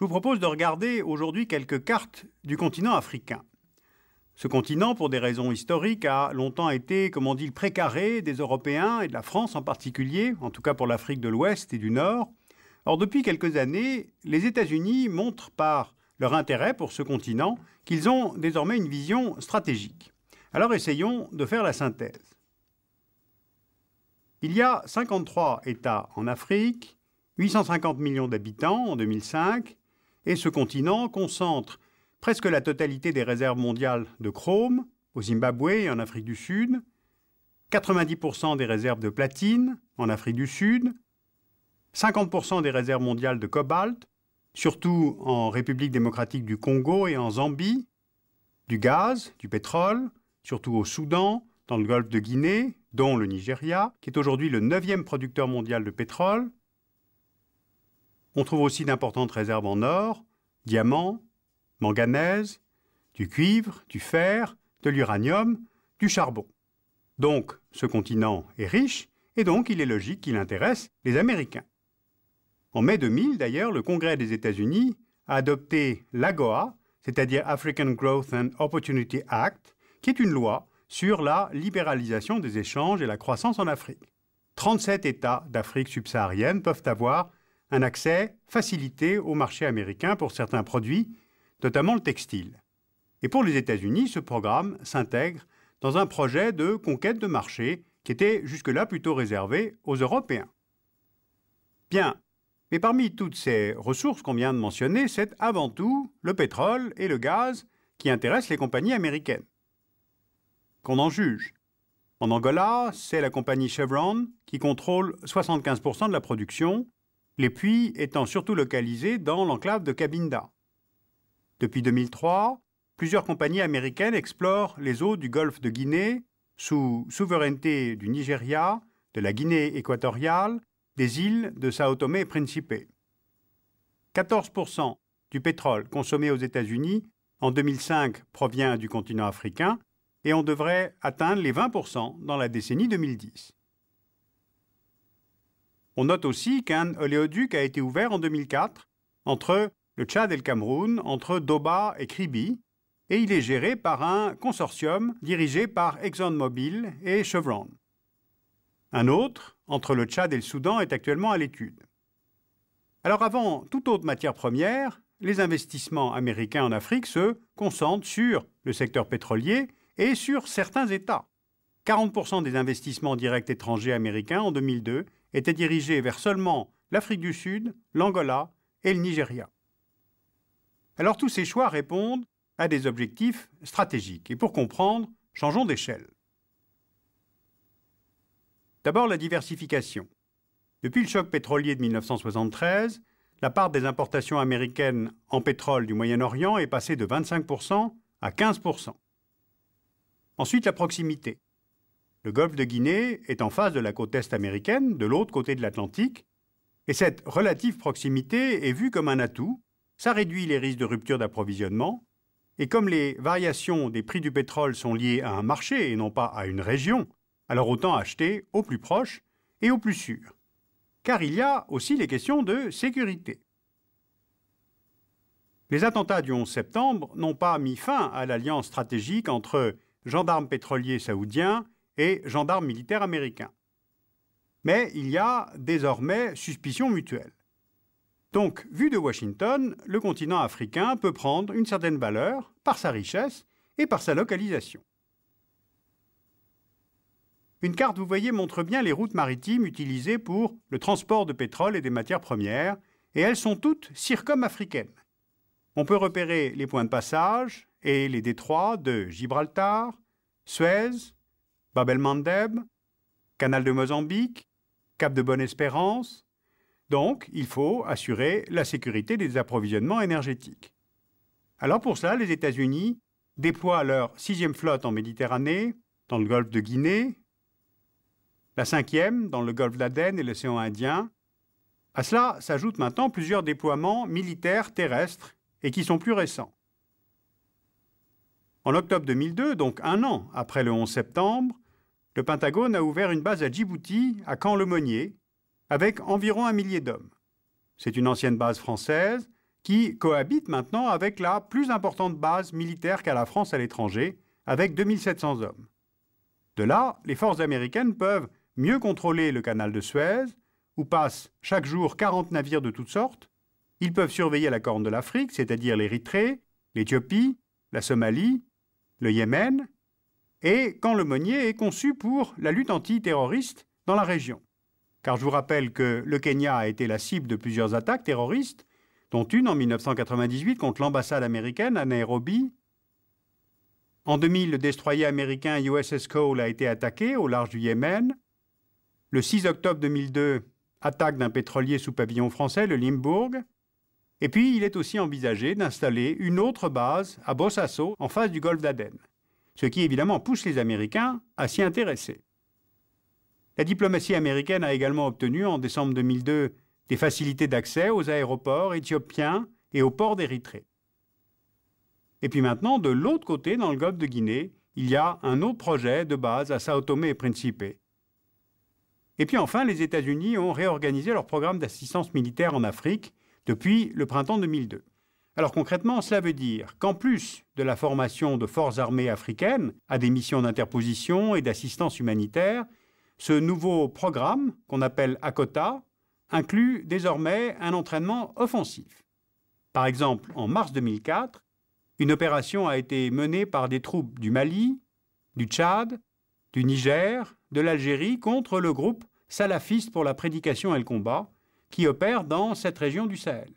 je vous propose de regarder aujourd'hui quelques cartes du continent africain. Ce continent, pour des raisons historiques, a longtemps été, comme on dit, le précaré des Européens et de la France en particulier, en tout cas pour l'Afrique de l'Ouest et du Nord. Or, depuis quelques années, les États-Unis montrent par leur intérêt pour ce continent qu'ils ont désormais une vision stratégique. Alors essayons de faire la synthèse. Il y a 53 États en Afrique, 850 millions d'habitants en 2005, et ce continent concentre presque la totalité des réserves mondiales de chrome au Zimbabwe et en Afrique du Sud, 90% des réserves de platine en Afrique du Sud, 50% des réserves mondiales de cobalt, surtout en République démocratique du Congo et en Zambie, du gaz, du pétrole, surtout au Soudan, dans le golfe de Guinée, dont le Nigeria, qui est aujourd'hui le 9e producteur mondial de pétrole. On trouve aussi d'importantes réserves en or, diamants, manganèse, du cuivre, du fer, de l'uranium, du charbon. Donc, ce continent est riche et donc il est logique qu'il intéresse les Américains. En mai 2000, d'ailleurs, le Congrès des États-Unis a adopté l'AGOA, c'est-à-dire African Growth and Opportunity Act, qui est une loi sur la libéralisation des échanges et la croissance en Afrique. 37 États d'Afrique subsaharienne peuvent avoir un accès facilité au marché américain pour certains produits, notamment le textile. Et pour les États-Unis, ce programme s'intègre dans un projet de conquête de marché qui était jusque-là plutôt réservé aux Européens. Bien, mais parmi toutes ces ressources qu'on vient de mentionner, c'est avant tout le pétrole et le gaz qui intéressent les compagnies américaines. Qu'on en juge. En Angola, c'est la compagnie Chevron qui contrôle 75% de la production, les puits étant surtout localisés dans l'enclave de Cabinda. Depuis 2003, plusieurs compagnies américaines explorent les eaux du golfe de Guinée sous souveraineté du Nigeria, de la Guinée équatoriale, des îles de Sao Tomé et Principe. 14% du pétrole consommé aux États-Unis en 2005 provient du continent africain et on devrait atteindre les 20% dans la décennie 2010. On note aussi qu'un oléoduc a été ouvert en 2004 entre le Tchad et le Cameroun, entre Doba et Kribi, et il est géré par un consortium dirigé par ExxonMobil et Chevron. Un autre, entre le Tchad et le Soudan, est actuellement à l'étude. Alors avant toute autre matière première, les investissements américains en Afrique se concentrent sur le secteur pétrolier et sur certains États. 40% des investissements directs étrangers américains en 2002 étaient dirigés vers seulement l'Afrique du Sud, l'Angola et le Nigeria. Alors tous ces choix répondent à des objectifs stratégiques. Et pour comprendre, changeons d'échelle. D'abord la diversification. Depuis le choc pétrolier de 1973, la part des importations américaines en pétrole du Moyen-Orient est passée de 25% à 15%. Ensuite, la proximité. Le golfe de Guinée est en face de la côte est américaine, de l'autre côté de l'Atlantique, et cette relative proximité est vue comme un atout. Ça réduit les risques de rupture d'approvisionnement, et comme les variations des prix du pétrole sont liées à un marché et non pas à une région, alors autant acheter au plus proche et au plus sûr. Car il y a aussi les questions de sécurité. Les attentats du 11 septembre n'ont pas mis fin à l'alliance stratégique entre gendarmes pétroliers saoudiens et gendarmes militaires américains. Mais il y a désormais suspicion mutuelle. Donc, vu de Washington, le continent africain peut prendre une certaine valeur par sa richesse et par sa localisation. Une carte, vous voyez, montre bien les routes maritimes utilisées pour le transport de pétrole et des matières premières, et elles sont toutes circum-africaines. On peut repérer les points de passage et les détroits de Gibraltar, Suez, Bab el-Mandeb, Canal de Mozambique, Cap de Bonne-Espérance. Donc, il faut assurer la sécurité des approvisionnements énergétiques. Alors pour cela, les États-Unis déploient leur 6e flotte en Méditerranée, dans le golfe de Guinée, la 5e dans le golfe d'Aden et l'océan Indien. À cela s'ajoutent maintenant plusieurs déploiements militaires terrestres et qui sont plus récents. En octobre 2002, donc un an après le 11 septembre, le Pentagone a ouvert une base à Djibouti, à Camp-Lemonnier, avec environ 1 millier d'hommes. C'est une ancienne base française qui cohabite maintenant avec la plus importante base militaire qu'a la France à l'étranger, avec 2700 hommes. De là, les forces américaines peuvent mieux contrôler le canal de Suez, où passent chaque jour 40 navires de toutes sortes. Ils peuvent surveiller la Corne de l'Afrique, c'est-à-dire l'Érythrée, l'Éthiopie, la Somalie, le Yémen, et quand le Monnier est conçu pour la lutte antiterroriste dans la région. Car je vous rappelle que le Kenya a été la cible de plusieurs attaques terroristes, dont une en 1998 contre l'ambassade américaine à Nairobi. En 2000, le destroyer américain USS Cole a été attaqué au large du Yémen. Le 6 octobre 2002, attaque d'un pétrolier sous pavillon français, le Limbourg. Et puis, il est aussi envisagé d'installer une autre base à Bosaso, en face du golfe d'Aden, ce qui évidemment pousse les Américains à s'y intéresser. La diplomatie américaine a également obtenu en décembre 2002 des facilités d'accès aux aéroports éthiopiens et aux ports d'Érythrée. Et puis maintenant, de l'autre côté, dans le golfe de Guinée, il y a un autre projet de base à Sao Tomé et Principe. Et puis enfin, les États-Unis ont réorganisé leur programme d'assistance militaire en Afrique depuis le printemps 2002. Alors concrètement, cela veut dire qu'en plus de la formation de forces armées africaines à des missions d'interposition et d'assistance humanitaire, ce nouveau programme, qu'on appelle ACOTA, inclut désormais un entraînement offensif. Par exemple, en mars 2004, une opération a été menée par des troupes du Mali, du Tchad, du Niger, de l'Algérie contre le groupe salafiste pour la prédication et le combat, qui opère dans cette région du Sahel.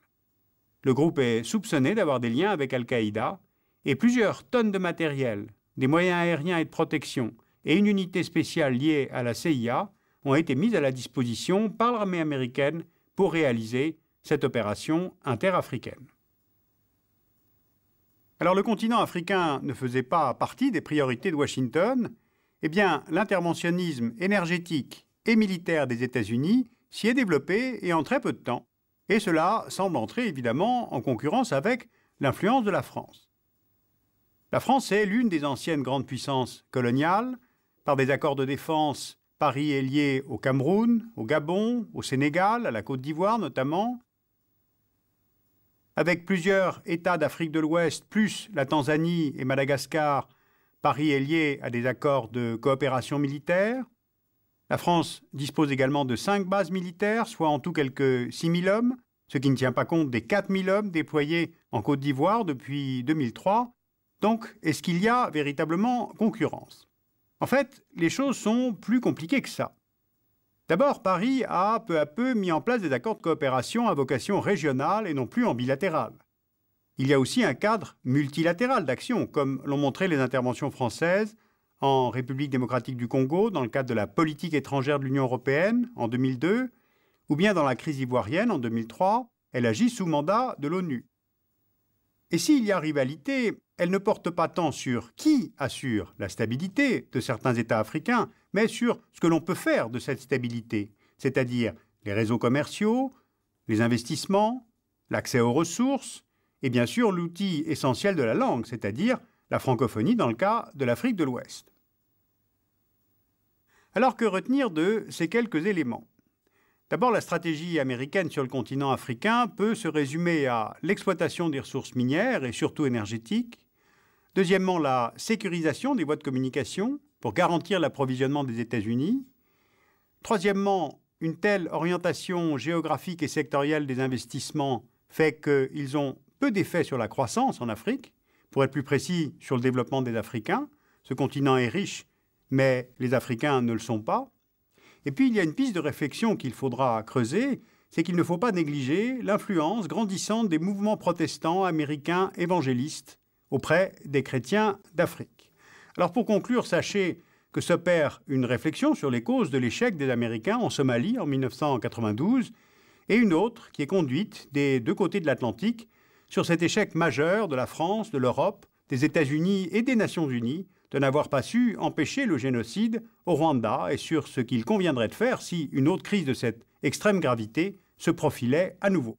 Le groupe est soupçonné d'avoir des liens avec Al-Qaïda et plusieurs tonnes de matériel, des moyens aériens et de protection et une unité spéciale liée à la CIA ont été mises à la disposition par l'armée américaine pour réaliser cette opération interafricaine. Alors le continent africain ne faisait pas partie des priorités de Washington. Eh bien, l'interventionnisme énergétique et militaire des États-Unis s'y est développé et en très peu de temps. Et cela semble entrer évidemment en concurrence avec l'influence de la France. La France est l'une des anciennes grandes puissances coloniales. Par des accords de défense, Paris est lié au Cameroun, au Gabon, au Sénégal, à la Côte d'Ivoire notamment. Avec plusieurs États d'Afrique de l'Ouest, plus la Tanzanie et Madagascar, Paris est lié à des accords de coopération militaire. La France dispose également de 5 bases militaires, soit en tout quelques 6 000 hommes, ce qui ne tient pas compte des 4 000 hommes déployés en Côte d'Ivoire depuis 2003. Donc, est-ce qu'il y a véritablement concurrence ? En fait, les choses sont plus compliquées que ça. D'abord, Paris a peu à peu mis en place des accords de coopération à vocation régionale et non plus en bilatéral. Il y a aussi un cadre multilatéral d'action, comme l'ont montré les interventions françaises en République démocratique du Congo, dans le cadre de la politique étrangère de l'Union européenne en 2002, ou bien dans la crise ivoirienne en 2003, elle agit sous mandat de l'ONU. Et s'il y a rivalité, elle ne porte pas tant sur qui assure la stabilité de certains États africains, mais sur ce que l'on peut faire de cette stabilité, c'est-à-dire les réseaux commerciaux, les investissements, l'accès aux ressources, et bien sûr l'outil essentiel de la langue, c'est-à-dire la francophonie dans le cas de l'Afrique de l'Ouest. Alors que retenir de ces quelques éléments ? D'abord, la stratégie américaine sur le continent africain peut se résumer à l'exploitation des ressources minières et surtout énergétiques. Deuxièmement, la sécurisation des voies de communication pour garantir l'approvisionnement des États-Unis. Troisièmement, une telle orientation géographique et sectorielle des investissements fait qu'ils ont peu d'effet sur la croissance en Afrique. Pour être plus précis, sur le développement des Africains. Ce continent est riche, mais les Africains ne le sont pas. Et puis, il y a une piste de réflexion qu'il faudra creuser, c'est qu'il ne faut pas négliger l'influence grandissante des mouvements protestants américains évangélistes auprès des chrétiens d'Afrique. Alors, pour conclure, sachez que s'opère une réflexion sur les causes de l'échec des Américains en Somalie en 1992 et une autre qui est conduite des deux côtés de l'Atlantique sur cet échec majeur de la France, de l'Europe, des États-Unis et des Nations Unies de n'avoir pas su empêcher le génocide au Rwanda et sur ce qu'il conviendrait de faire si une autre crise de cette extrême gravité se profilait à nouveau.